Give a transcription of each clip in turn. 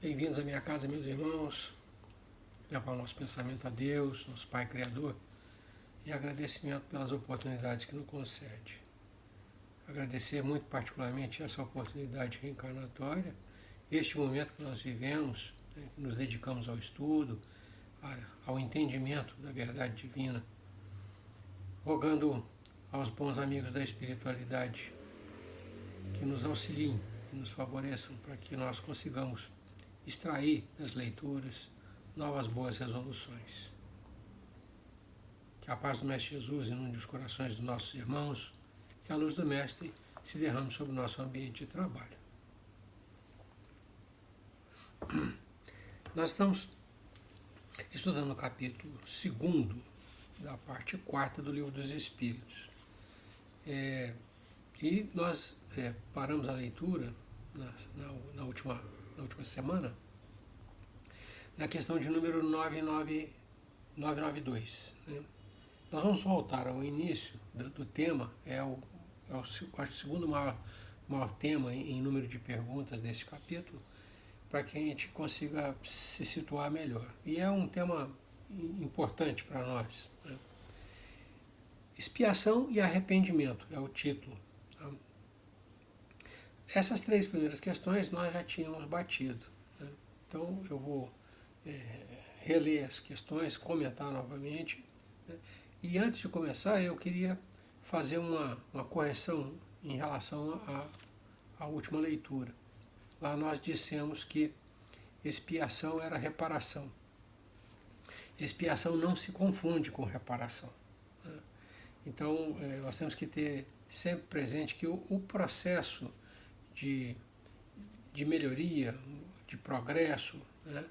Bem-vindos à minha casa, meus irmãos. Levar o nosso pensamento a Deus, nosso Pai Criador, e agradecimento pelas oportunidades que nos concede. Agradecer muito particularmente essa oportunidade reencarnatória, este momento que nós vivemos, que nos dedicamos ao estudo, ao entendimento da verdade divina, rogando aos bons amigos da espiritualidade que nos auxiliem, que nos favoreçam para que nós consigamos extrair das leituras novas boas resoluções. Que a paz do Mestre Jesus inunde os corações dos nossos irmãos, que a luz do Mestre se derrame sobre o nosso ambiente de trabalho. Nós estamos estudando o capítulo 2º da parte 4ª do Livro dos Espíritos. E nós paramos a leitura na última semana, na questão de número 992. Né? Nós vamos voltar ao início do tema, acho o segundo maior tema em número de perguntas desse capítulo, para que a gente consiga se situar melhor. E é um tema importante para nós. Né? Expiação e arrependimento é o título. Tá? Essas 3 primeiras questões nós já tínhamos batido. Né? Então eu vou reler as questões, comentar novamente. Né? E antes de começar, eu queria fazer uma correção em relação à última leitura. Lá nós dissemos que expiação era reparação. Expiação não se confunde com reparação. Né? Então, nós temos que ter sempre presente que o processo de melhoria, de progresso, né,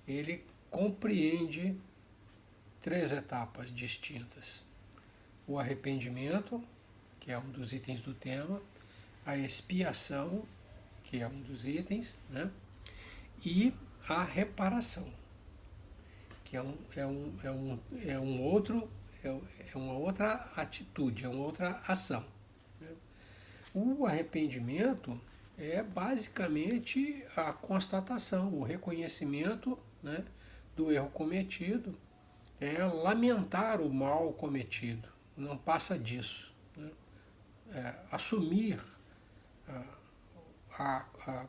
ele compreende 3 etapas distintas. O arrependimento, que é um dos itens do tema, a expiação, que é um dos itens, né, e a reparação, que é uma outra atitude, é uma outra ação. Né. O arrependimento é basicamente a constatação, o reconhecimento, né, do erro cometido, é lamentar o mal cometido, não passa disso. Né? Assumir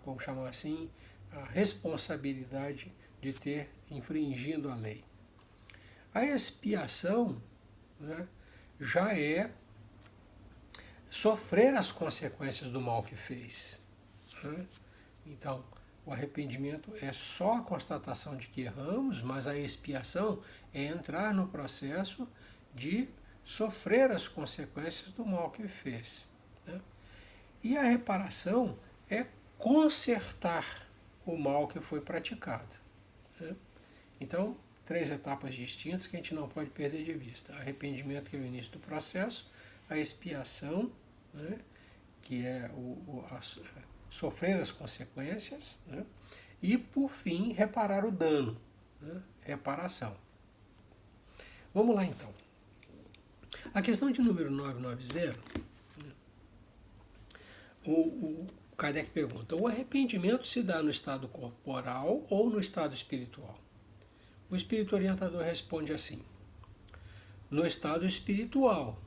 vamos chamar assim, a responsabilidade de ter infringido a lei. A expiação, né, já é sofrer as consequências do mal que fez. Né? Então, o arrependimento é só a constatação de que erramos, mas a expiação é entrar no processo de sofrer as consequências do mal que fez. Né? E a reparação é consertar o mal que foi praticado. Né? Então, 3 etapas distintas que a gente não pode perder de vista. Arrependimento, que é o início do processo, a expiação, né, que é sofrer as consequências, né, e, por fim, reparar o dano, né, reparação. Vamos lá, então. A questão de número 990, né, o Kardec pergunta: o arrependimento se dá no estado corporal ou no estado espiritual? O espírito orientador responde assim: no estado espiritual.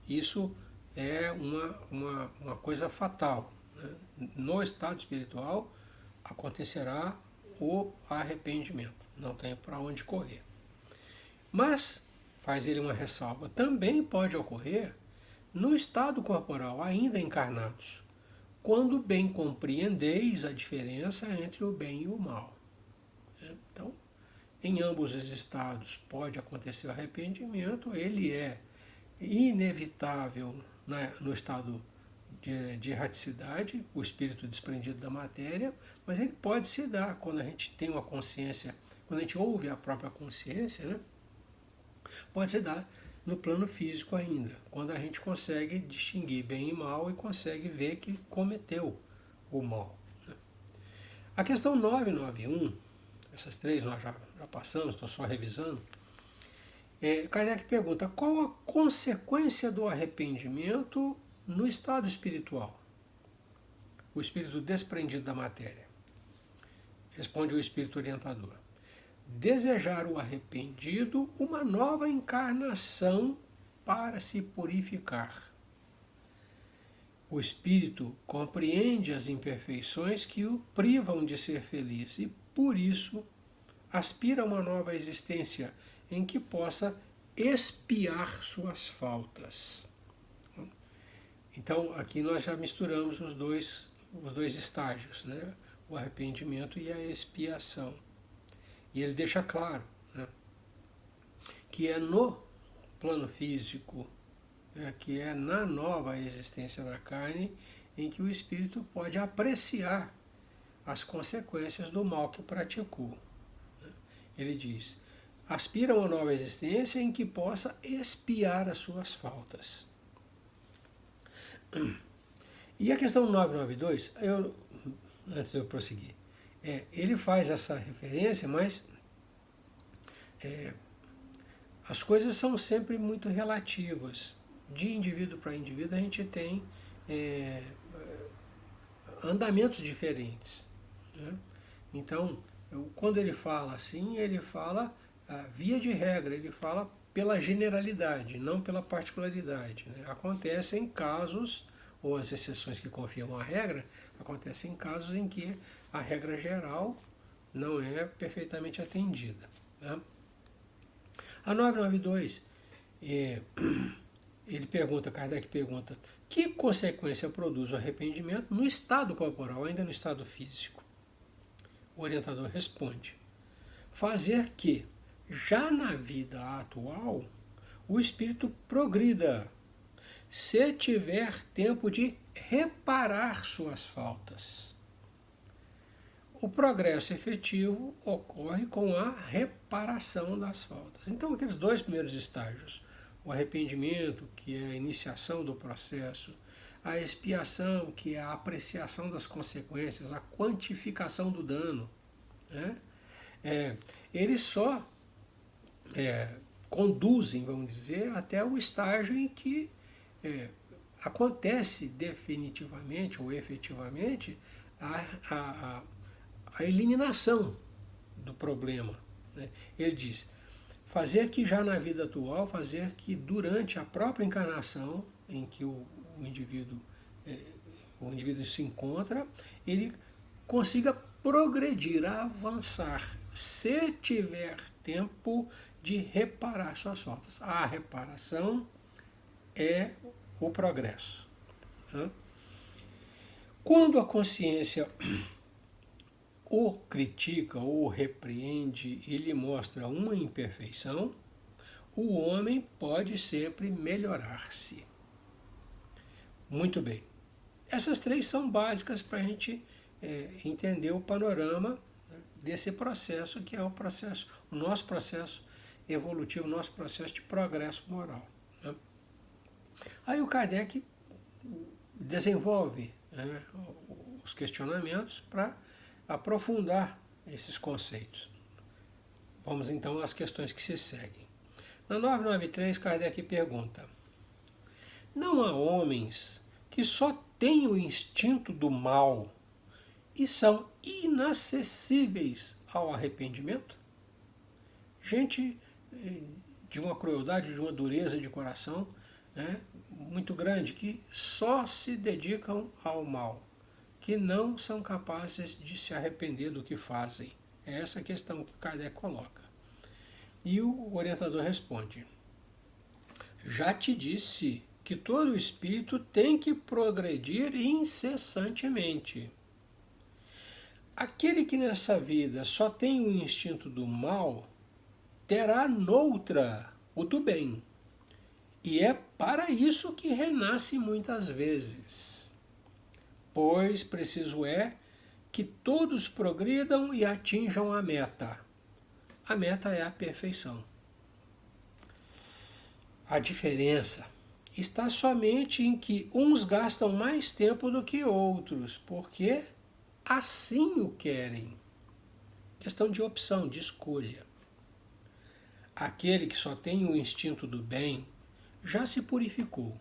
Isso é uma coisa fatal. Né? No estado espiritual acontecerá o arrependimento, não tem para onde correr. Mas, faz ele uma ressalva, também pode ocorrer no estado corporal, ainda encarnados, quando bem compreendeis a diferença entre o bem e o mal. Então, em ambos os estados pode acontecer o arrependimento, ele é inevitável, né, no estado de erraticidade, o espírito desprendido da matéria, mas ele pode se dar quando a gente tem uma consciência, quando a gente ouve a própria consciência, né, pode se dar no plano físico ainda, quando a gente consegue distinguir bem e mal e consegue ver que cometeu o mal. Né. A questão 991, essas 3 nós já passamos, estou só revisando. Kardec pergunta: qual a consequência do arrependimento no estado espiritual? O espírito desprendido da matéria. Responde o espírito orientador. Desejar o arrependido uma nova encarnação para se purificar. O espírito compreende as imperfeições que o privam de ser feliz e, por isso, aspira a uma nova existência em que possa expiar suas faltas. Então, aqui nós já misturamos os dois estágios, né? O arrependimento e a expiação. E ele deixa claro, né, que é no plano físico, que é na nova existência na carne, em que o espírito pode apreciar as consequências do mal que praticou. Ele diz, aspira a uma nova existência em que possa expiar as suas faltas. E a questão 992, antes de eu prosseguir, ele faz essa referência, mas as coisas são sempre muito relativas. De indivíduo para indivíduo, a gente tem andamentos diferentes, né? Então, quando ele fala assim, ele fala via de regra, ele fala pela generalidade, não pela particularidade, né? Acontecem casos, ou as exceções que confirmam a regra, acontecem casos em que a regra geral não é perfeitamente atendida, né? A 992, Kardec pergunta, que consequência produz o arrependimento no estado corporal, ainda no estado físico? O orientador responde, fazer que, já na vida atual, o espírito progrida, se tiver tempo de reparar suas faltas. O progresso efetivo ocorre com a reparação das faltas. Então, aqueles dois primeiros estágios, o arrependimento, que é a iniciação do processo, a expiação, que é a apreciação das consequências, a quantificação do dano, né? Eles só conduzem, vamos dizer, até o estágio em que acontece definitivamente ou efetivamente a eliminação do problema, né? Ele diz, fazer que já na vida atual, fazer que durante a própria encarnação em que o indivíduo se encontra, ele consiga progredir, avançar, se tiver tempo de reparar suas faltas. A reparação é o progresso, né? Quando a consciência o critica ou o repreende e lhe mostra uma imperfeição, o homem pode sempre melhorar-se. Muito bem. Essas três são básicas para a gente entender o panorama desse processo, que é o nosso processo evolutivo, o nosso processo de progresso moral, né? Aí o Kardec desenvolve, né, os questionamentos para aprofundar esses conceitos. Vamos então às questões que se seguem. Na 993, Kardec pergunta, não há homens que só têm o instinto do mal e são inacessíveis ao arrependimento? Gente de uma crueldade, de uma dureza de coração, né, muito grande, que só se dedicam ao mal, que não são capazes de se arrepender do que fazem. É essa a questão que Kardec coloca. E o orientador responde, já te disse que todo espírito tem que progredir incessantemente. Aquele que nessa vida só tem o instinto do mal, terá noutra o do bem. E é para isso que renasce muitas vezes. Pois preciso é que todos progridam e atinjam a meta. A meta é a perfeição. A diferença está somente em que uns gastam mais tempo do que outros, porque assim o querem. Questão de opção, de escolha. Aquele que só tem o instinto do bem já se purificou,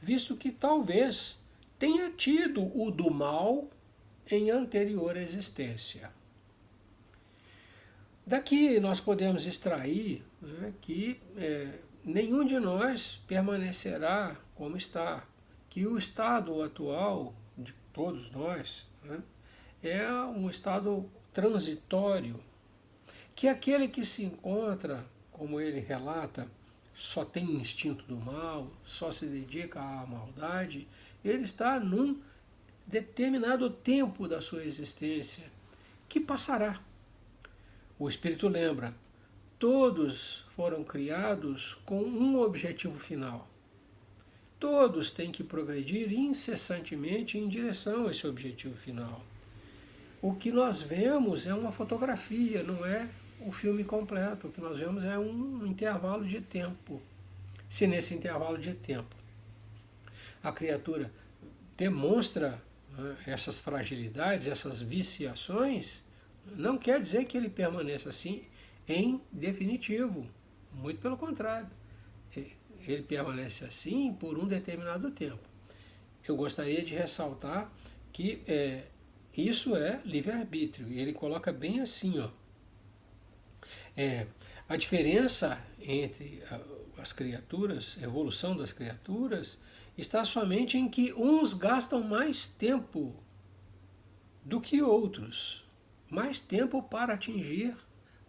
visto que talvez tenha tido o do mal em anterior existência. Daqui nós podemos extrair, né, que nenhum de nós permanecerá como está, que o estado atual de todos nós, né, é um estado transitório, que aquele que se encontra, como ele relata, só tem instinto do mal, só se dedica à maldade, ele está num determinado tempo da sua existência, que passará. O Espírito lembra, todos foram criados com um objetivo final. Todos têm que progredir incessantemente em direção a esse objetivo final. O que nós vemos é uma fotografia, não é o filme completo. O que nós vemos é um intervalo de tempo. Se nesse intervalo de tempo a criatura demonstra, né, essas fragilidades, essas viciações, não quer dizer que ele permaneça assim em definitivo. Muito pelo contrário. Ele permanece assim por um determinado tempo. Eu gostaria de ressaltar que isso é livre-arbítrio. E ele coloca bem assim, ó. A diferença entre as criaturas, a evolução das criaturas, está somente em que uns gastam mais tempo do que outros. Mais tempo para atingir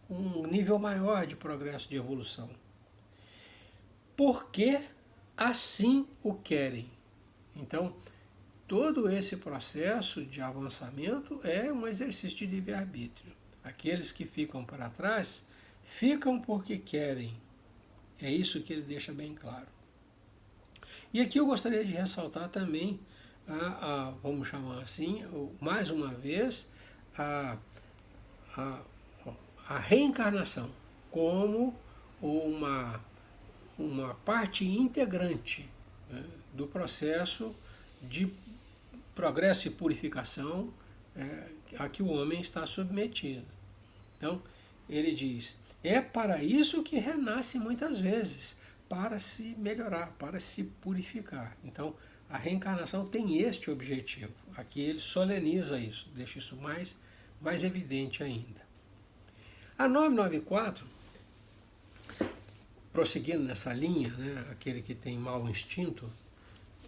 um nível maior de progresso, de evolução. Porque assim o querem. Então, todo esse processo de avançamento é um exercício de livre-arbítrio. Aqueles que ficam para trás, ficam porque querem. É isso que ele deixa bem claro. E aqui eu gostaria de ressaltar também, vamos chamar assim, mais uma vez, a reencarnação como uma parte integrante, né, do processo de progresso e purificação a que o homem está submetido. Então, ele diz, é para isso que renasce muitas vezes, para se melhorar, para se purificar. Então, a reencarnação tem este objetivo. Aqui ele soleniza isso, deixa isso mais evidente ainda. A 994, prosseguindo nessa linha, né, aquele que tem mau instinto,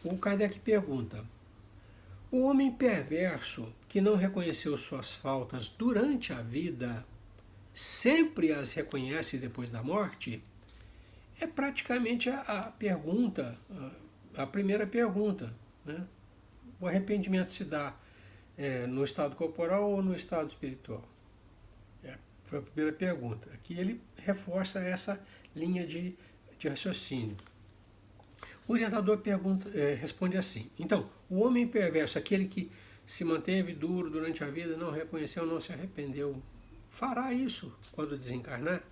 o Kardec pergunta, o homem perverso que não reconheceu suas faltas durante a vida, sempre as reconhece depois da morte? É praticamente a pergunta, a primeira pergunta, né? O arrependimento se dá no estado corporal ou no estado espiritual? Foi a primeira pergunta. Aqui ele reforça essa linha de raciocínio. O orientador responde assim, então, o homem perverso, aquele que se manteve duro durante a vida, não reconheceu, não se arrependeu, fará isso quando desencarnar?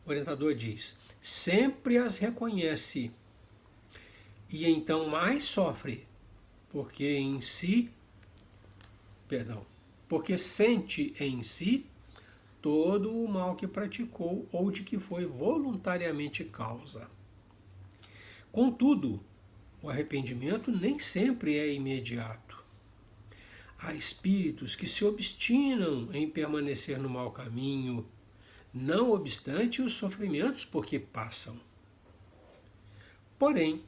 O orientador diz, sempre as reconhece e então mais sofre, porque sente em si todo o mal que praticou ou de que foi voluntariamente causa. Contudo, o arrependimento nem sempre é imediato. Há espíritos que se obstinam em permanecer no mau caminho, não obstante os sofrimentos por que passam. Porém,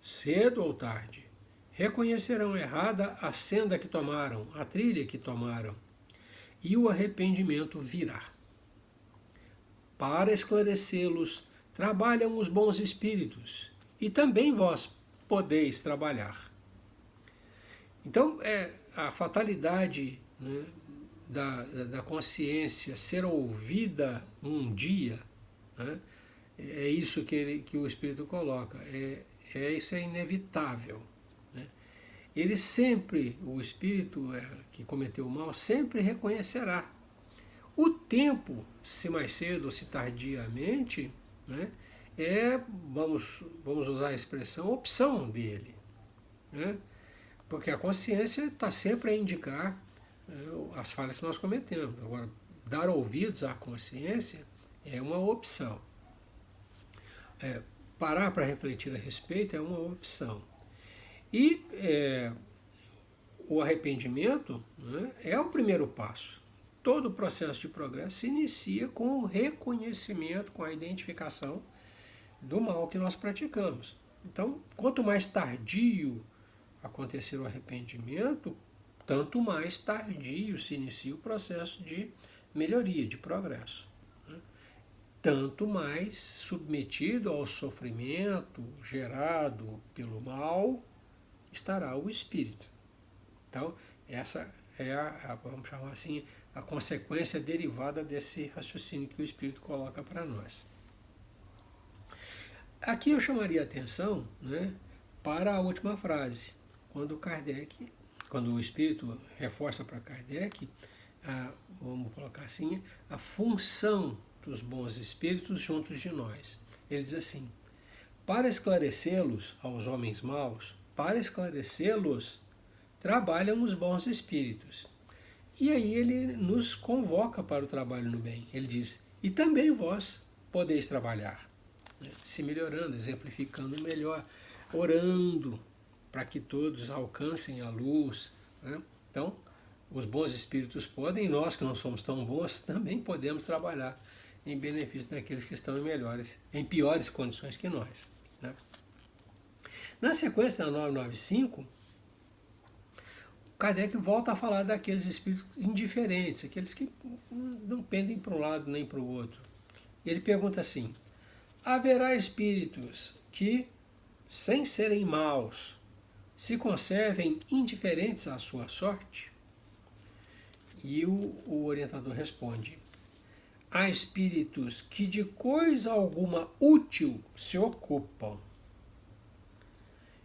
cedo ou tarde, reconhecerão errada a senda que tomaram, a trilha que tomaram, e o arrependimento virá. Para esclarecê-los, trabalham os bons espíritos, e também vós podeis trabalhar. Então, a fatalidade, né, da consciência ser ouvida um dia, né, é isso que o Espírito coloca, isso é inevitável. Né? Ele sempre, o Espírito que cometeu o mal, sempre reconhecerá. O tempo, se mais cedo ou se tardiamente, né, vamos usar a expressão, opção dele. Né? Porque a consciência está sempre a indicar as falhas que nós cometemos. Agora, dar ouvidos à consciência é uma opção. Parar para refletir a respeito é uma opção. E o arrependimento, né, é o primeiro passo. todo o processo de progresso se inicia com o reconhecimento, com a identificação do mal que nós praticamos. Então, quanto mais tardio acontecer o arrependimento, tanto mais tardio se inicia o processo de melhoria, de progresso. Tanto mais submetido ao sofrimento gerado pelo mal estará o espírito. Então, essa é vamos chamar assim, a consequência derivada desse raciocínio que o espírito coloca para nós. Aqui eu chamaria a atenção, né, para a última frase, quando o espírito reforça para Kardec, vamos colocar assim, a função dos bons espíritos juntos de nós. Ele diz assim: para esclarecê-los aos homens maus, para esclarecê-los, trabalham os bons espíritos. E aí ele nos convoca para o trabalho no bem. Ele diz: e também vós podeis trabalhar, se melhorando, exemplificando melhor, orando para que todos alcancem a luz. Então, os bons espíritos podem, nós que não somos tão bons, também podemos trabalhar em benefício daqueles que estão em piores condições que nós. Na sequência da 995, Kardec volta a falar daqueles espíritos indiferentes, aqueles que não pendem para um lado nem para o outro. Ele pergunta assim: haverá espíritos que, sem serem maus, se conservem indiferentes à sua sorte? E o orientador responde: há espíritos que de coisa alguma útil se ocupam,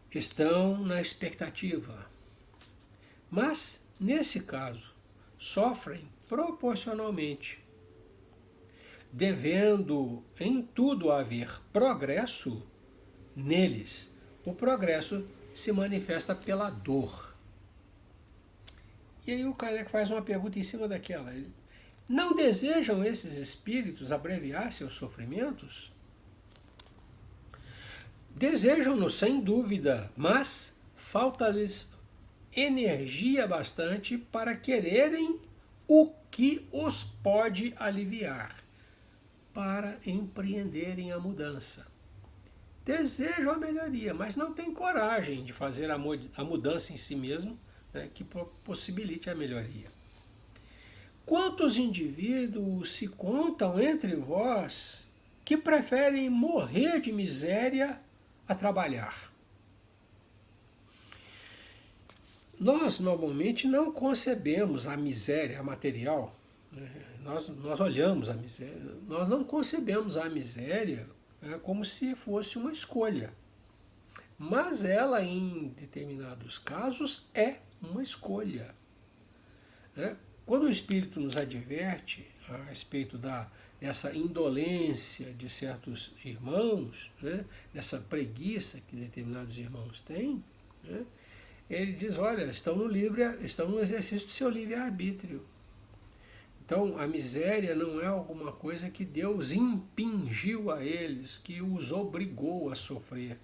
estão na expectativa, mas, nesse caso, sofrem proporcionalmente. Devendo em tudo haver progresso, neles o progresso se manifesta pela dor. E aí o Kardec faz uma pergunta em cima daquela. Não desejam esses espíritos abreviar seus sofrimentos? Desejam-no sem dúvida, mas falta-lhes energia bastante para quererem o que os pode aliviar, para empreenderem a mudança. Desejam a melhoria, mas não têm coragem de fazer a mudança em si mesmo, né, que possibilite a melhoria. Quantos indivíduos se contam entre vós que preferem morrer de miséria a trabalhar? Nós, normalmente, não concebemos a miséria material, né? Nós olhamos a miséria, nós não concebemos a miséria como se fosse uma escolha. Mas ela, em determinados casos, é uma escolha. Quando o Espírito nos adverte a respeito dessa indolência de certos irmãos, dessa preguiça que determinados irmãos têm, ele diz: olha, estão no exercício do seu livre-arbítrio. Então, a miséria não é alguma coisa que Deus impingiu a eles, que os obrigou a sofrer.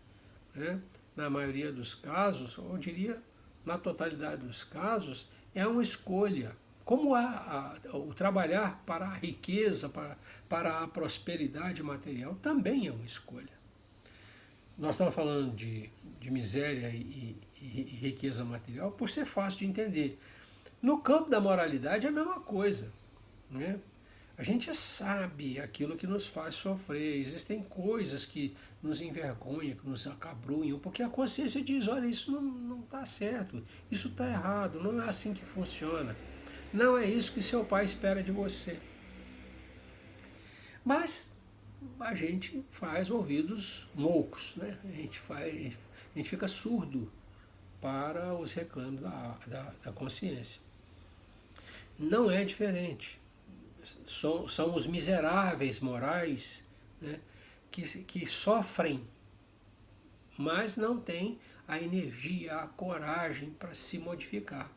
Na maioria dos casos, eu diria, na totalidade dos casos, é uma escolha. Como o trabalhar para a riqueza, para a prosperidade material, também é uma escolha. Nós estamos falando de miséria e riqueza material por ser fácil de entender. No campo da moralidade é a mesma coisa. A gente sabe aquilo que nos faz sofrer. Existem coisas que nos envergonham, que nos acabrunham, porque a consciência diz: olha, isso não está certo, isso está errado, não é assim que funciona. Não é isso que seu pai espera de você. Mas a gente faz ouvidos moucos, a gente fica surdo para os reclames da consciência. Não é diferente. São os miseráveis morais, que sofrem, mas não têm a energia, a coragem para se modificar,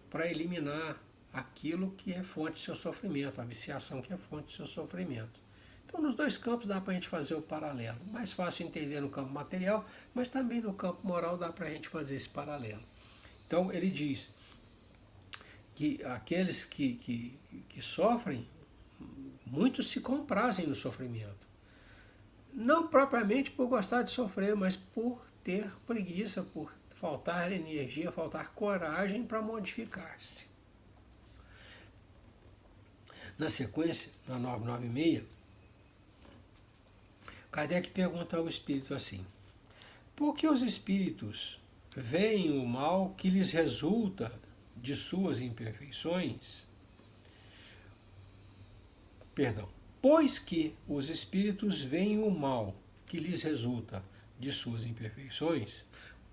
para eliminar aquilo que é fonte do seu sofrimento, a viciação que é fonte do seu sofrimento. Então, nos dois campos dá para a gente fazer o paralelo. Mais fácil entender no campo material, mas também no campo moral dá para a gente fazer esse paralelo. Então, ele diz que aqueles que sofrem, muitos se comprazem no sofrimento. Não propriamente por gostar de sofrer, mas por ter preguiça, por faltar energia, faltar coragem para modificar-se. Na sequência, na 996, Kardec pergunta ao espírito assim: por que os espíritos veem o mal que lhes resulta de suas imperfeições? Perdão. Pois que os espíritos veem o mal que lhes resulta de suas imperfeições,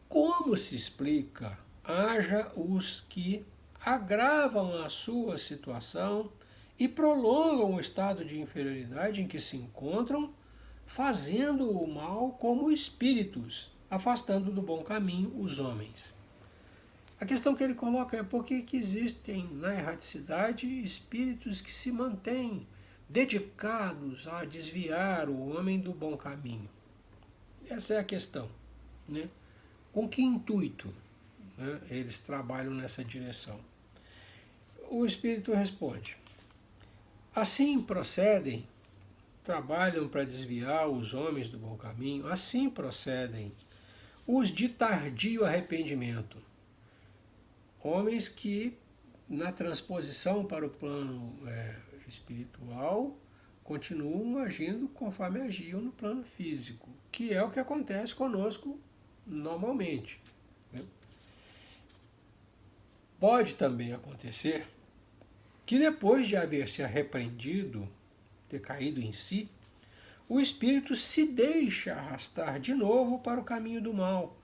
como se explica, haja os que agravam a sua situação e prolongam o estado de inferioridade em que se encontram, fazendo o mal como espíritos, afastando do bom caminho os homens. A questão que ele coloca é por que existem na erraticidade espíritos que se mantêm dedicados a desviar o homem do bom caminho. Essa é a questão, né? Com que intuito, né, eles trabalham nessa direção? O espírito responde: assim procedem, trabalham para desviar os homens do bom caminho, assim procedem os de tardio arrependimento, homens que na transposição para o plano espiritual continuam agindo conforme agiam no plano físico, que é o que acontece conosco normalmente. Né? Pode também acontecer que depois de haver se arrependido, ter caído em si, o espírito se deixa arrastar de novo para o caminho do mal,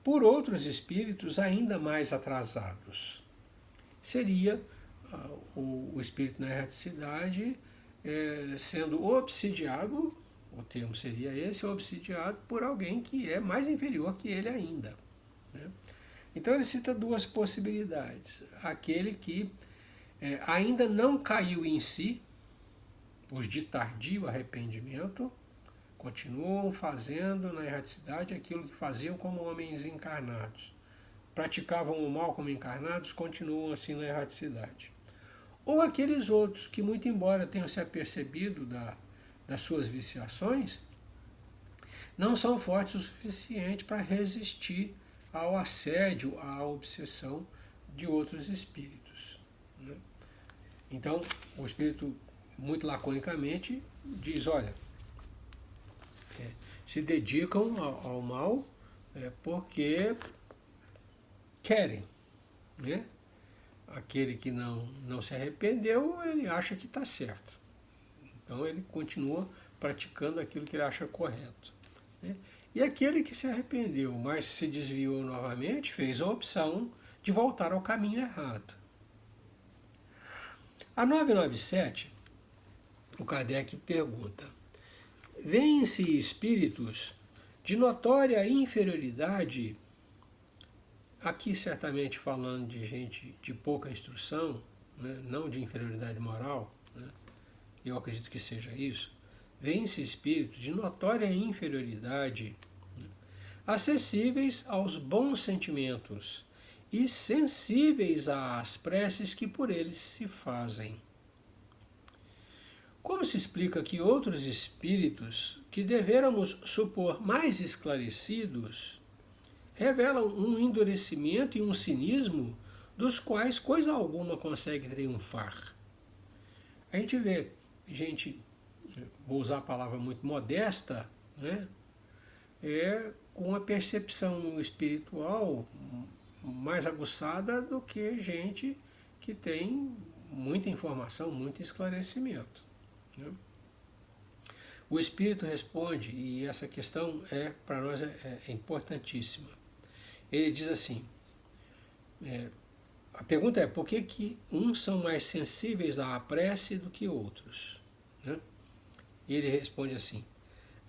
por outros espíritos ainda mais atrasados. Seria o espírito na erraticidade sendo obsidiado, o termo seria esse, obsidiado por alguém que é mais inferior que ele ainda. Né? Então ele cita duas possibilidades. Aquele que ainda não caiu em si, os de tardio arrependimento, continuam fazendo na erraticidade aquilo que faziam como homens encarnados. Praticavam o mal como encarnados, continuam assim na erraticidade. Ou aqueles outros que, muito embora tenham se apercebido das suas viciações, não são fortes o suficiente para resistir ao assédio, à obsessão de outros espíritos. Né? Então, o espírito, muito laconicamente, diz: olha, se dedicam ao mal porque querem, né? Aquele que não se arrependeu, ele acha que está certo. Então ele continua praticando aquilo que ele acha correto. Né? E aquele que se arrependeu, mas se desviou novamente, fez a opção de voltar ao caminho errado. A 997, o Kardec pergunta: veem-se espíritos de notória inferioridade, aqui certamente falando de gente de pouca instrução, né, não de inferioridade moral, né, eu acredito que seja isso, veem-se espíritos de notória inferioridade, né, acessíveis aos bons sentimentos e sensíveis às preces que por eles se fazem. Como se explica que outros espíritos, que devêramos supor mais esclarecidos, revelam um endurecimento e um cinismo dos quais coisa alguma consegue triunfar? A gente vê gente, vou usar a palavra muito modesta, né, com a percepção espiritual mais aguçada do que gente que tem muita informação, muito esclarecimento. Né? O Espírito responde, e essa questão para nós é importantíssima. Ele diz assim, a pergunta é: por que uns são mais sensíveis à prece do que outros? Né? E ele responde assim: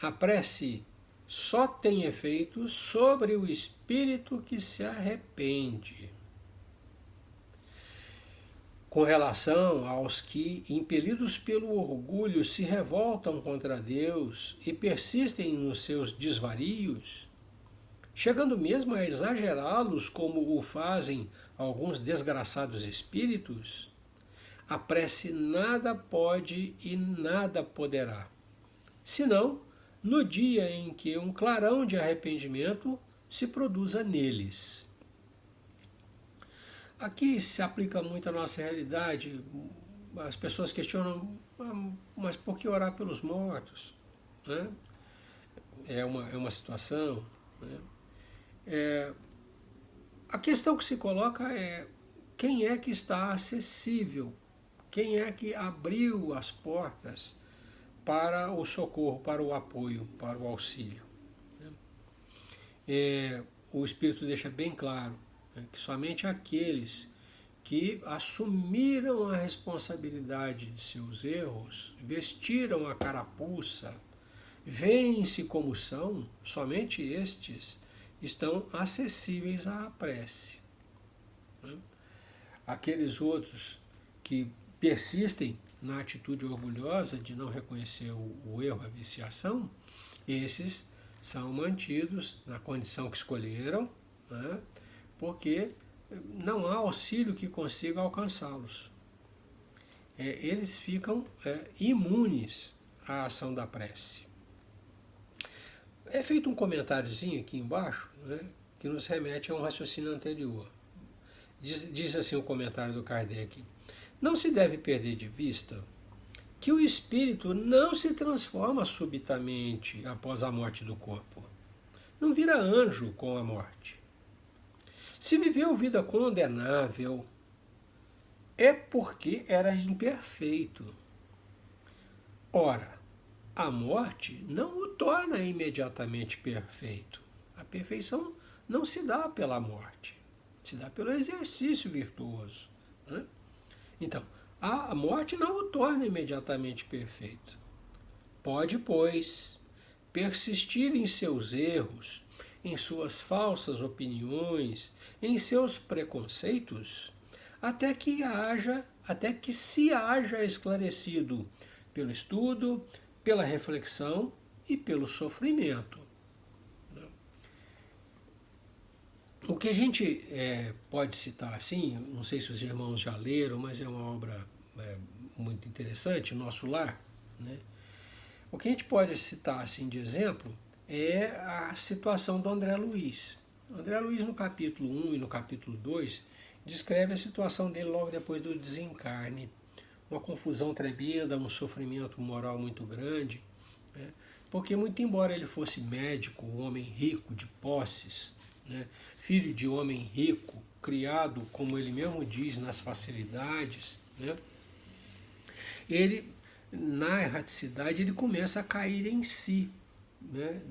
a prece só tem efeito sobre o espírito que se arrepende. Com relação aos que, impelidos pelo orgulho, se revoltam contra Deus e persistem nos seus desvarios, chegando mesmo a exagerá-los como o fazem alguns desgraçados espíritos, a prece nada pode e nada poderá, senão no dia em que um clarão de arrependimento se produza neles. Aqui se aplica muito à nossa realidade. As pessoas questionam, mas por que orar pelos mortos? Né? É uma situação. Né? A questão que se coloca é quem é que está acessível, quem é que abriu as portas para o socorro, para o apoio, para o auxílio. O Espírito deixa bem claro que somente aqueles que assumiram a responsabilidade de seus erros, vestiram a carapuça, veem-se como são, somente estes estão acessíveis à prece. Aqueles outros que persistem na atitude orgulhosa de não reconhecer o erro, a viciação, esses são mantidos na condição que escolheram, né, porque não há auxílio que consiga alcançá-los. Eles ficam imunes à ação da prece. É feito um comentáriozinho aqui embaixo, né, que nos remete a um raciocínio anterior. Diz assim o comentário do Kardec: não se deve perder de vista que o espírito não se transforma subitamente após a morte do corpo. Não vira anjo com a morte. Se viveu vida condenável, é porque era imperfeito. Ora, a morte não o torna imediatamente perfeito. A perfeição não se dá pela morte, se dá pelo exercício virtuoso. Né? Então, a morte não o torna imediatamente perfeito. Pode, pois, persistir em seus erros, em suas falsas opiniões, em seus preconceitos, até que se haja esclarecido pelo estudo, pela reflexão e pelo sofrimento. O que a gente pode citar assim, não sei se os irmãos já leram, mas é uma obra muito interessante, Nosso Lar, né? O que a gente pode citar assim de exemplo é a situação do André Luiz. O André Luiz, no capítulo 1 e no capítulo 2, descreve a situação dele logo depois do desencarne. Uma confusão tremenda, um sofrimento moral muito grande, né? Porque, muito embora ele fosse médico, um homem rico de posses, né? Filho de homem rico, criado, como ele mesmo diz, nas facilidades, né? Ele, na erraticidade, ele começa a cair em si, né?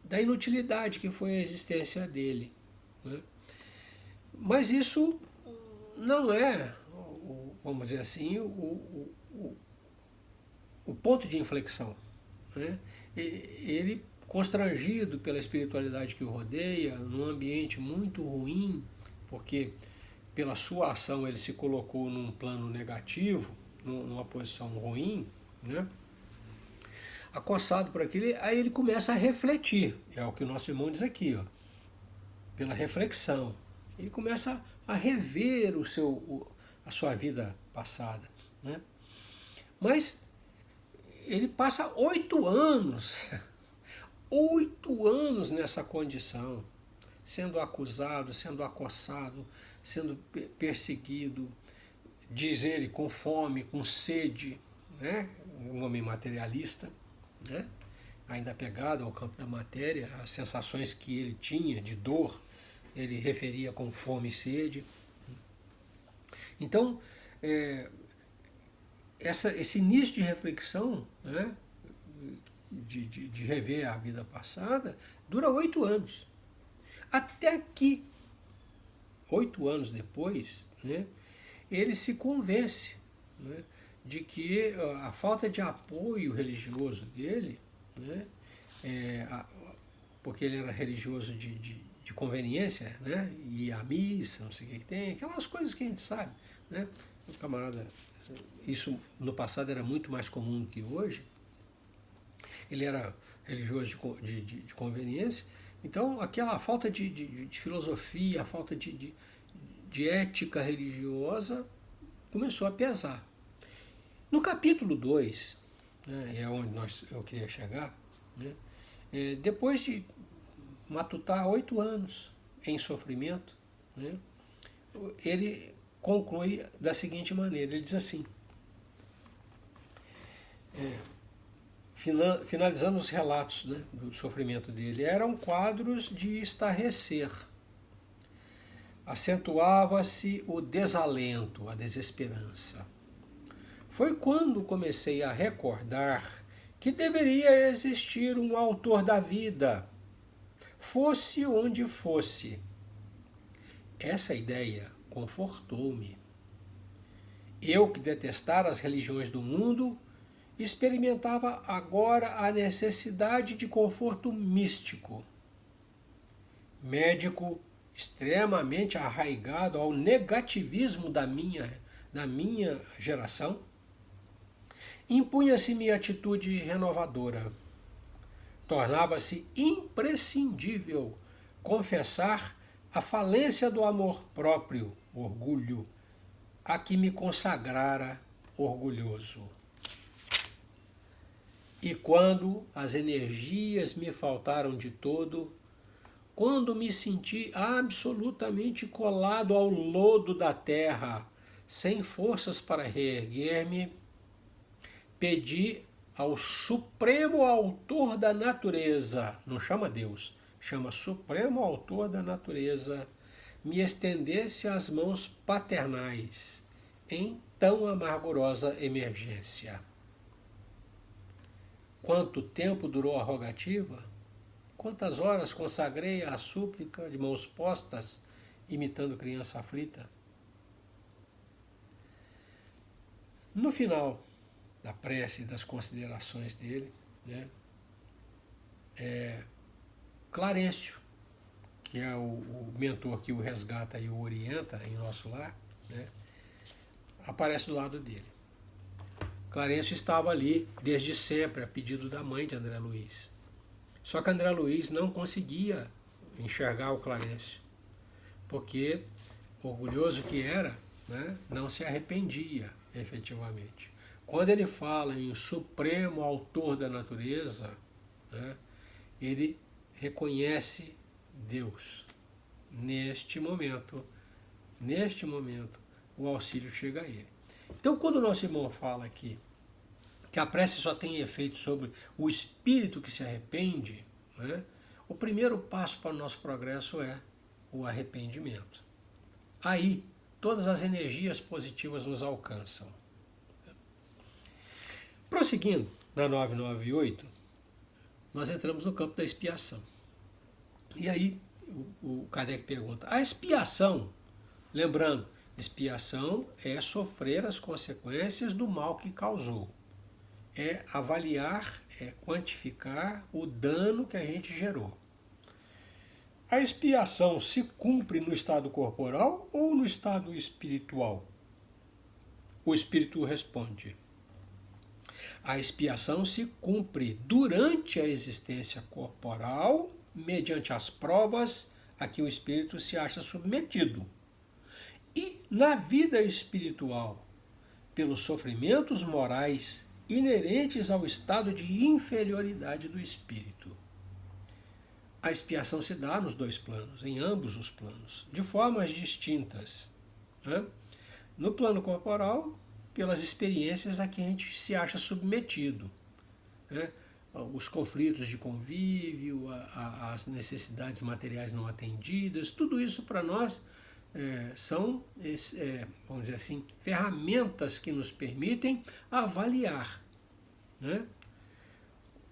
da inutilidade que foi a existência dele. Né? Mas isso não é, vamos dizer assim, o ponto de inflexão. Né? Ele, constrangido pela espiritualidade que o rodeia, num ambiente muito ruim, porque pela sua ação ele se colocou num plano negativo, numa posição ruim, né? Acossado por aquilo, aí ele começa a refletir, é o que o nosso irmão diz aqui, ó, pela reflexão. Ele começa a rever a sua vida passada. Né? Mas ele passa 8 anos, 8 anos nessa condição, sendo acusado, sendo acossado, sendo perseguido, diz ele, com fome, com sede, né? Um homem materialista, né? Ainda apegado ao campo da matéria, as sensações que ele tinha de dor, ele referia com fome e sede. Então, esse início de reflexão, né, de rever a vida passada, dura 8 anos. Até que, 8 anos depois, né, ele se convence, né, de que a falta de apoio religioso dele, né, porque ele era religioso de conveniência, né, e a missa, não sei o que tem, aquelas coisas que a gente sabe. Né, o camarada, isso no passado era muito mais comum do que hoje. Ele era religioso de conveniência, Então, aquela falta de filosofia, a falta de ética religiosa começou a pesar. No capítulo 2, né, é onde eu queria chegar, né, depois de matutar 8 anos em sofrimento, né, ele conclui da seguinte maneira, ele diz assim, finalizando os relatos, né, do sofrimento dele, eram quadros de estarrecer, acentuava-se o desalento, a desesperança. Foi quando comecei a recordar que deveria existir um autor da vida, fosse onde fosse. Essa ideia confortou-me. Eu, que detestara as religiões do mundo, experimentava agora a necessidade de conforto místico. Médico extremamente arraigado ao negativismo da minha geração, impunha-se-me atitude renovadora. Tornava-se imprescindível confessar a falência do amor próprio, orgulho, a que me consagrara orgulhoso. E quando as energias me faltaram de todo, quando me senti absolutamente colado ao lodo da terra, sem forças para reerguer-me, pedi ao Supremo Autor da Natureza, não chama Deus, chama Supremo Autor da Natureza, me estendesse as mãos paternais em tão amargurosa emergência. Quanto tempo durou a rogativa? Quantas horas consagrei à súplica de mãos postas, imitando criança aflita? No final da prece e das considerações dele, né, Clarencio, que é o mentor que o resgata e o orienta em nosso lar, né, aparece do lado dele. Clarencio estava ali desde sempre, a pedido da mãe de André Luiz. Só que André Luiz não conseguia enxergar o Clarencio, porque, orgulhoso que era, né, não se arrependia efetivamente. Quando ele fala em Supremo Autor da Natureza, né, ele reconhece Deus. Neste momento, o auxílio chega a ele. Então, quando o nosso irmão fala aqui que a prece só tem efeito sobre o espírito que se arrepende, né, o primeiro passo para o nosso progresso é o arrependimento. Aí, todas as energias positivas nos alcançam. Prosseguindo, na 998, nós entramos no campo da expiação. E aí, o Kardec pergunta, a expiação, lembrando, expiação é sofrer as consequências do mal que causou. É avaliar, é quantificar o dano que a gente gerou. A expiação se cumpre no estado corporal ou no estado espiritual? O espírito responde. A expiação se cumpre durante a existência corporal, mediante as provas a que o espírito se acha submetido. E na vida espiritual, pelos sofrimentos morais inerentes ao estado de inferioridade do espírito. A expiação se dá nos dois planos, em ambos os planos, de formas distintas. Né? No plano corporal, pelas experiências a que a gente se acha submetido. Né? Os conflitos de convívio, as necessidades materiais não atendidas, tudo isso para nós são, vamos dizer assim, ferramentas que nos permitem avaliar. Né?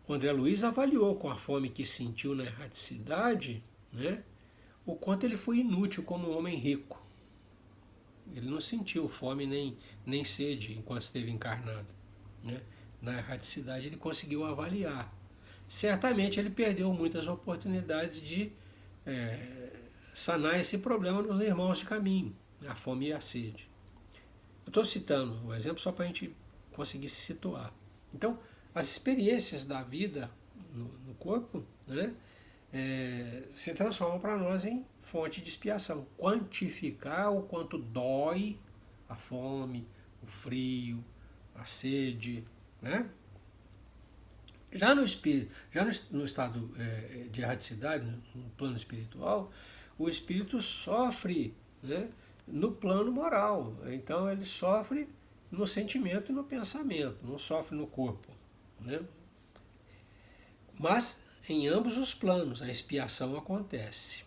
O André Luiz avaliou com a fome que sentiu na erraticidade, né, o quanto ele foi inútil como um homem rico. Ele não sentiu fome nem sede enquanto esteve encarnado. Né? Na erraticidade ele conseguiu avaliar. Certamente ele perdeu muitas oportunidades de sanar esse problema nos irmãos de caminho, a fome e a sede. Eu estou citando um exemplo só para a gente conseguir se situar. Então, as experiências da vida no corpo, né, se transformam para nós em fonte de expiação. Quantificar o quanto dói a fome, o frio, a sede, né? Já no espírito, já no estado de erraticidade, no plano espiritual, o espírito sofre, né, no plano moral. Então ele sofre no sentimento e no pensamento, não sofre no corpo, né? Mas em ambos os planos a expiação acontece.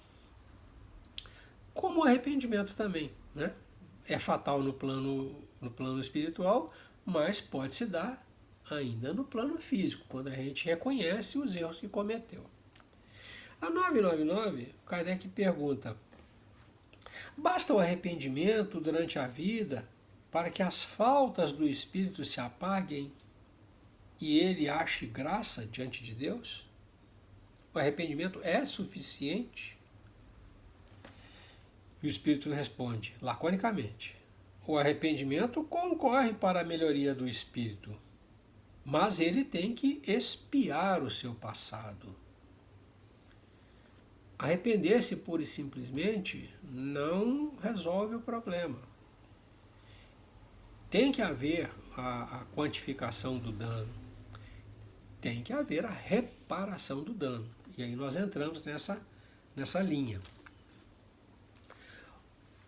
Como o arrependimento também, né? É fatal no plano espiritual, mas pode se dar ainda no plano físico, quando a gente reconhece os erros que cometeu. A 999, Kardec pergunta: basta o arrependimento durante a vida para que as faltas do espírito se apaguem e ele ache graça diante de Deus? O arrependimento é suficiente? E o espírito responde laconicamente: o arrependimento concorre para a melhoria do espírito, mas ele tem que expiar o seu passado. Arrepender-se pura e simplesmente não resolve o problema. Tem que haver a quantificação do dano, tem que haver a reparação do dano. E aí nós entramos nessa linha.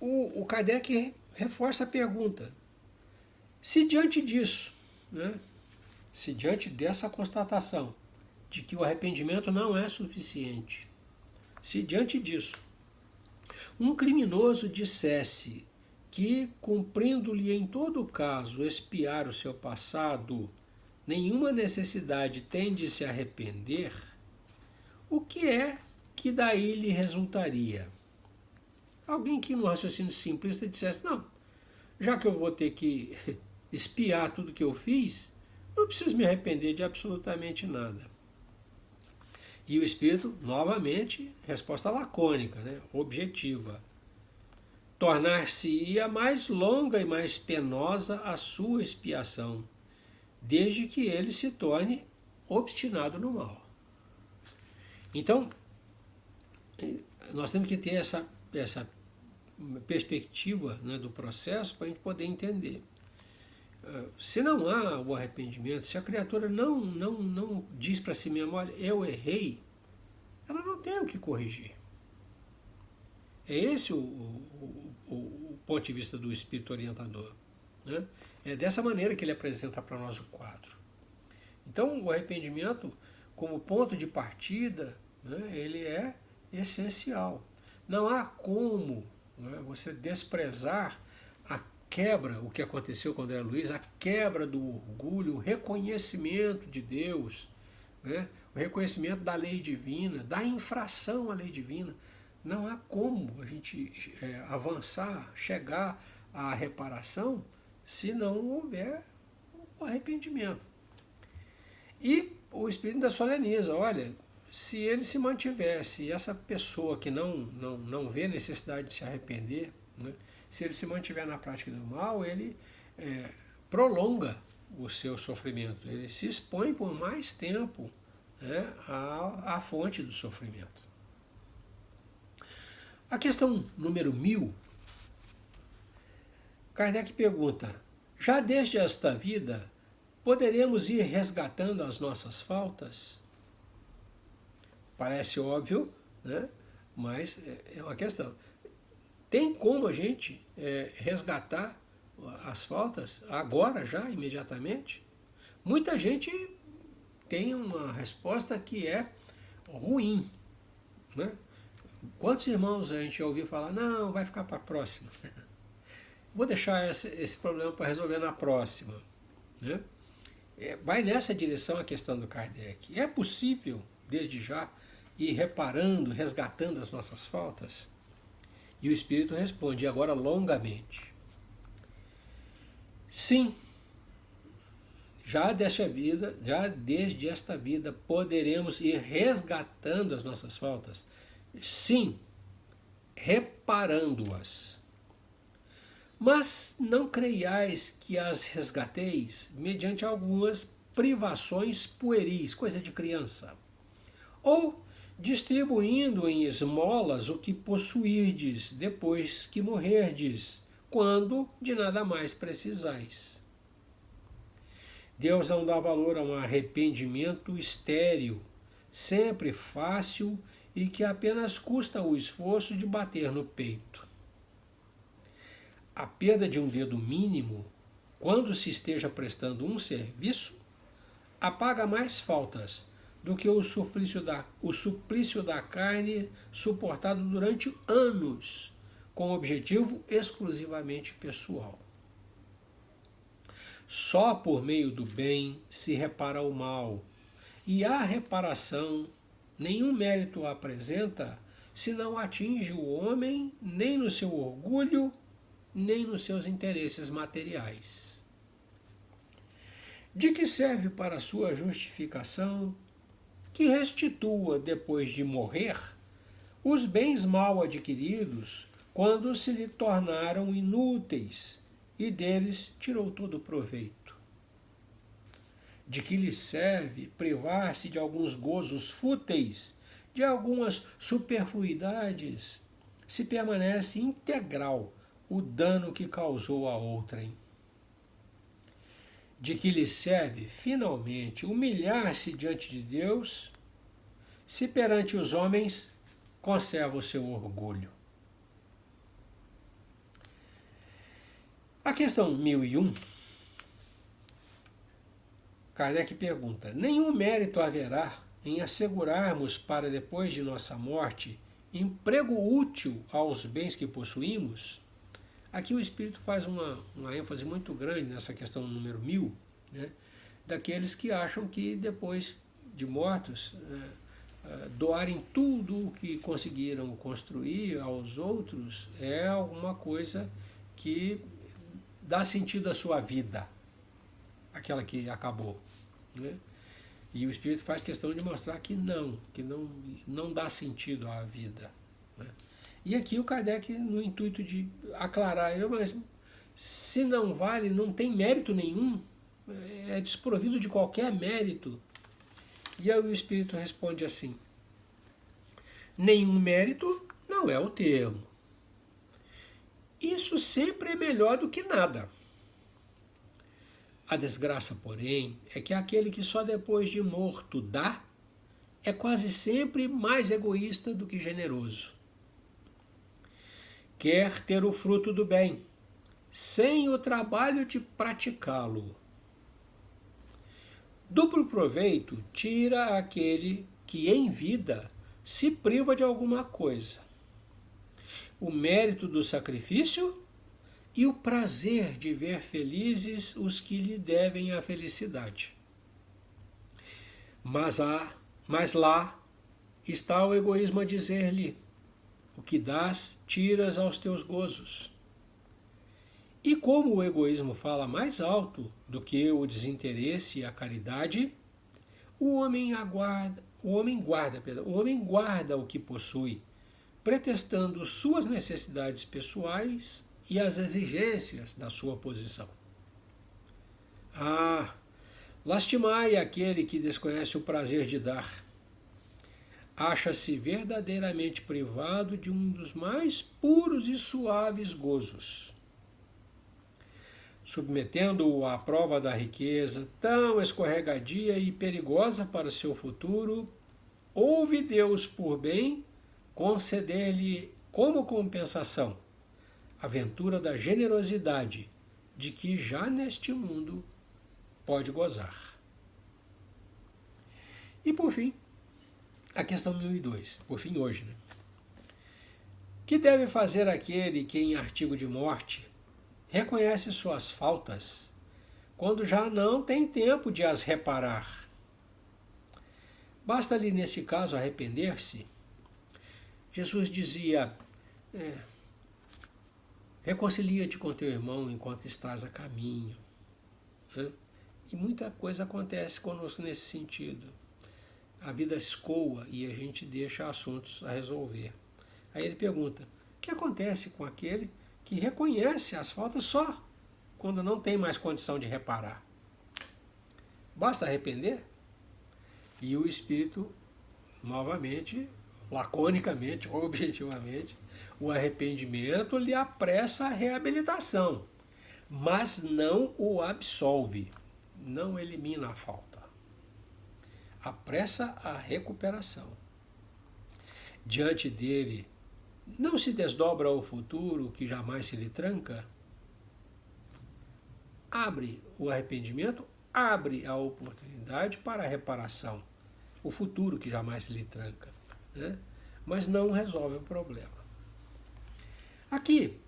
O Kardec reforça a pergunta: se diante disso, né, se diante dessa constatação de que o arrependimento não é suficiente, se diante disso um criminoso dissesse que, cumprindo-lhe em todo caso expiar o seu passado, nenhuma necessidade tem de se arrepender, o que é que daí lhe resultaria? Alguém que no raciocínio simplista dissesse: não, já que eu vou ter que expiar tudo que eu fiz, não preciso me arrepender de absolutamente nada. E o Espírito, novamente, resposta lacônica, né? Objetiva: tornar-se-ia mais longa e mais penosa a sua expiação, desde que ele se torne obstinado no mal. Então, nós temos que ter essa perspectiva, né, do processo para a gente poder entender. Se não há o arrependimento, se a criatura não diz para si mesma: olha, eu errei, ela não tem o que corrigir. É esse o ponto de vista do espírito orientador, né? É dessa maneira que ele apresenta para nós o quadro. Então, o arrependimento, como ponto de partida, né, ele é essencial. Não há como, né, você desprezar a quebra, o que aconteceu com André Luiz, a quebra do orgulho, o reconhecimento de Deus, né, o reconhecimento da lei divina, da infração à lei divina. Não há como a gente avançar, chegar à reparação, se não houver o arrependimento. E o Espírito ainda soleniza: olha, se ele se mantivesse, essa pessoa que não vê necessidade de se arrepender, né, se ele se mantiver na prática do mal, ele prolonga o seu sofrimento, ele se expõe por mais tempo, né, à fonte do sofrimento. A questão número 1000, Kardec pergunta: já desde esta vida poderemos ir resgatando as nossas faltas? Parece óbvio, né? Mas é uma questão. Tem como a gente resgatar as faltas agora, já, imediatamente? Muita gente tem uma resposta que é ruim, né? Quantos irmãos a gente já ouviu falar: não, vai ficar para a próxima. Vou deixar esse problema para resolver na próxima, né? Vai nessa direção a questão do Kardec. É possível, desde já, ir reparando, resgatando as nossas faltas? E o Espírito responde, agora longamente: sim, já desde esta vida, poderemos ir resgatando as nossas faltas? Sim, reparando-as. Mas não creiais que as resgateis mediante algumas privações pueris, coisa de criança, ou distribuindo em esmolas o que possuirdes, depois que morrerdes, quando de nada mais precisais. Deus não dá valor a um arrependimento estéril, sempre fácil e que apenas custa o esforço de bater no peito. A perda de um dedo mínimo, quando se esteja prestando um serviço, apaga mais faltas do que o suplício da carne suportado durante anos, com objetivo exclusivamente pessoal. Só por meio do bem se repara o mal, e a reparação nenhum mérito apresenta se não atinge o homem nem no seu orgulho, nem nos seus interesses materiais. De que serve para sua justificação que restitua, depois de morrer, os bens mal adquiridos quando se lhe tornaram inúteis e deles tirou todo o proveito? De que lhe serve privar-se de alguns gozos fúteis, de algumas superfluidades, se permanece integral o dano que causou a outrem? De que lhe serve, finalmente, humilhar-se diante de Deus, se perante os homens conserva o seu orgulho? A questão 1001, Kardec pergunta: nenhum mérito haverá em assegurarmos para depois de nossa morte emprego útil aos bens que possuímos? Aqui o Espírito faz uma ênfase muito grande nessa questão número 1000, né, daqueles que acham que depois de mortos, doarem tudo o que conseguiram construir aos outros é alguma coisa que dá sentido à sua vida, aquela que acabou, né? E o Espírito faz questão de mostrar que não dá sentido à vida, né? E aqui o Kardec, no intuito de aclarar, mas se não vale, não tem mérito nenhum, é desprovido de qualquer mérito. E aí o Espírito responde assim: nenhum mérito não é o termo. Isso sempre é melhor do que nada. A desgraça, porém, é que aquele que só depois de morto dá, é quase sempre mais egoísta do que generoso. Quer ter o fruto do bem, sem o trabalho de praticá-lo. Duplo proveito tira aquele que em vida se priva de alguma coisa: o mérito do sacrifício e o prazer de ver felizes os que lhe devem a felicidade. Mas lá está o egoísmo a dizer-lhe: o que dás, tiras aos teus gozos. E como o egoísmo fala mais alto do que o desinteresse e a caridade, o homem guarda o que possui, pretextando suas necessidades pessoais e as exigências da sua posição. Ah, lastimai aquele que desconhece o prazer de dar. Acha-se verdadeiramente privado de um dos mais puros e suaves gozos. Submetendo-o à prova da riqueza, tão escorregadia e perigosa para seu futuro, houve Deus por bem conceder-lhe como compensação a ventura da generosidade de que já neste mundo pode gozar. E por fim, a questão 1002, por fim hoje, né? Que deve fazer aquele que em artigo de morte reconhece suas faltas quando já não tem tempo de as reparar? Basta-lhe neste caso arrepender-se? Jesus dizia: reconcilia-te com teu irmão enquanto estás a caminho. E muita coisa acontece conosco nesse sentido. A vida escoa e a gente deixa assuntos a resolver. Aí ele pergunta: o que acontece com aquele que reconhece as faltas só quando não tem mais condição de reparar? Basta arrepender? E o Espírito novamente, laconicamente, objetivamente, o arrependimento lhe apressa a reabilitação, mas não o absolve, não elimina a falta. Apressa a recuperação. Diante dele, não se desdobra o futuro que jamais se lhe tranca? Abre o arrependimento, abre a oportunidade para a reparação. O futuro que jamais se lhe tranca, né? Mas não resolve o problema. Aqui,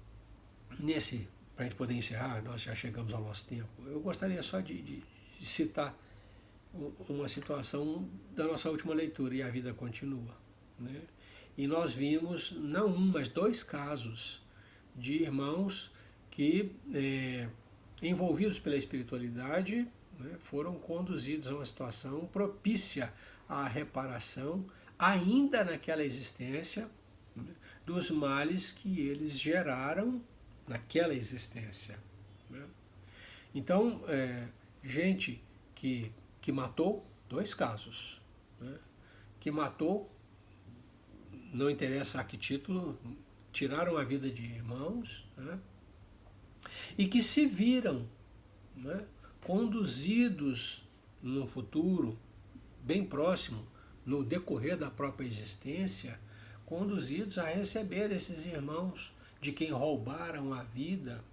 para a gente poder encerrar, nós já chegamos ao nosso tempo, eu gostaria só de citar uma situação da nossa última leitura, e a vida continua, né? E nós vimos, não um, mas 2 casos de irmãos que, envolvidos pela espiritualidade, né, foram conduzidos a uma situação propícia à reparação, ainda naquela existência, né, dos males que eles geraram naquela existência, né? Então, gente que matou, 2 casos, né, que matou, não interessa a que título, tiraram a vida de irmãos, né, e que se viram, né, conduzidos no futuro bem próximo, no decorrer da própria existência, conduzidos a receber esses irmãos de quem roubaram a vida,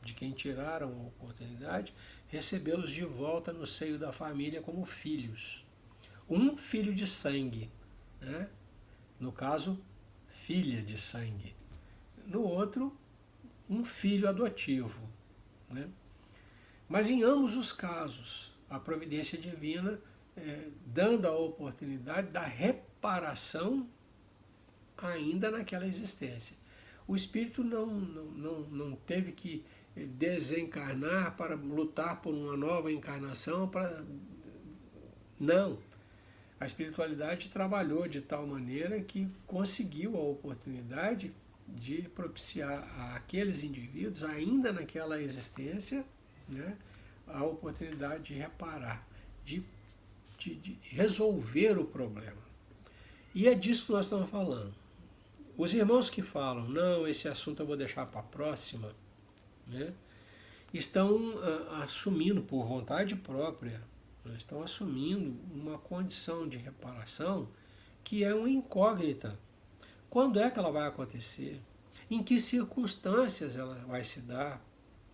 de quem tiraram a oportunidade, recebê-los de volta no seio da família como filhos. Um filho de sangue, né? No caso, filha de sangue. No outro, um filho adotivo, né? Mas em ambos os casos, a providência divina dando a oportunidade da reparação ainda naquela existência. O espírito não teve que desencarnar para lutar por uma nova encarnação. Não. A espiritualidade trabalhou de tal maneira que conseguiu a oportunidade de propiciar àqueles indivíduos, ainda naquela existência, né, a oportunidade de reparar, de resolver o problema. E é disso que nós estamos falando. Os irmãos que falam, não, esse assunto eu vou deixar para a próxima, né, estão assumindo por vontade própria, estão assumindo uma condição de reparação que é uma incógnita. Quando é que ela vai acontecer? Em que circunstâncias ela vai se dar?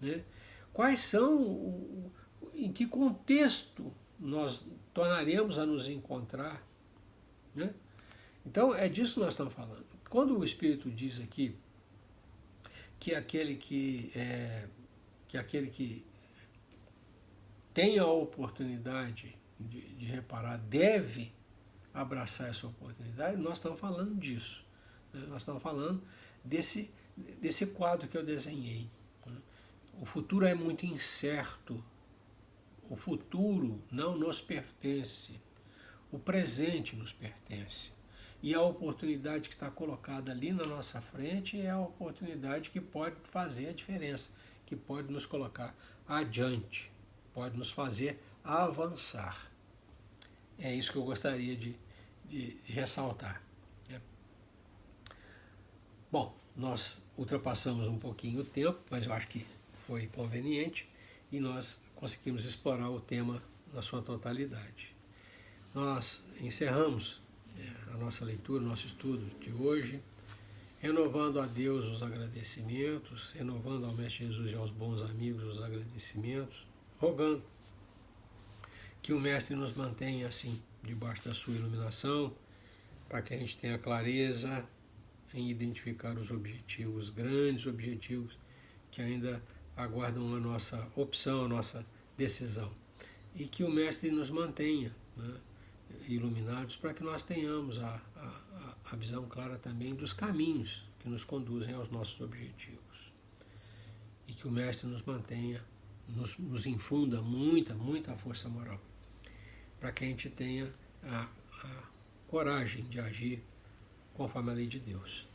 Né? Quais são, em que contexto nós tornaremos a nos encontrar? Né? Então é disso que nós estamos falando. Quando o Espírito diz aqui que aquele que tem a oportunidade de reparar deve abraçar essa oportunidade, nós estamos falando disso. Né? Nós estamos falando desse quadro que eu desenhei. Né? O futuro é muito incerto. O futuro não nos pertence. O presente nos pertence. E a oportunidade que está colocada ali na nossa frente é a oportunidade que pode fazer a diferença, que pode nos colocar adiante, pode nos fazer avançar. É isso que eu gostaria de ressaltar. Bom, nós ultrapassamos um pouquinho o tempo, mas eu acho que foi conveniente e nós conseguimos explorar o tema na sua totalidade. Nós encerramos a nossa leitura, o nosso estudo de hoje, renovando a Deus os agradecimentos, renovando ao Mestre Jesus e aos bons amigos os agradecimentos, rogando que o Mestre nos mantenha assim, debaixo da sua iluminação, para que a gente tenha clareza em identificar os objetivos, grandes objetivos que ainda aguardam a nossa opção, a nossa decisão. E que o Mestre nos mantenha, né, iluminados, para que nós tenhamos a visão clara também dos caminhos que nos conduzem aos nossos objetivos. E que o Mestre nos mantenha, nos infunda muita força moral, para que a gente tenha a coragem de agir conforme a lei de Deus.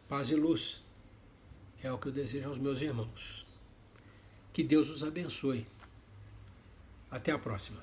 Paz e luz é o que eu desejo aos meus irmãos. Que Deus os abençoe. Até a próxima.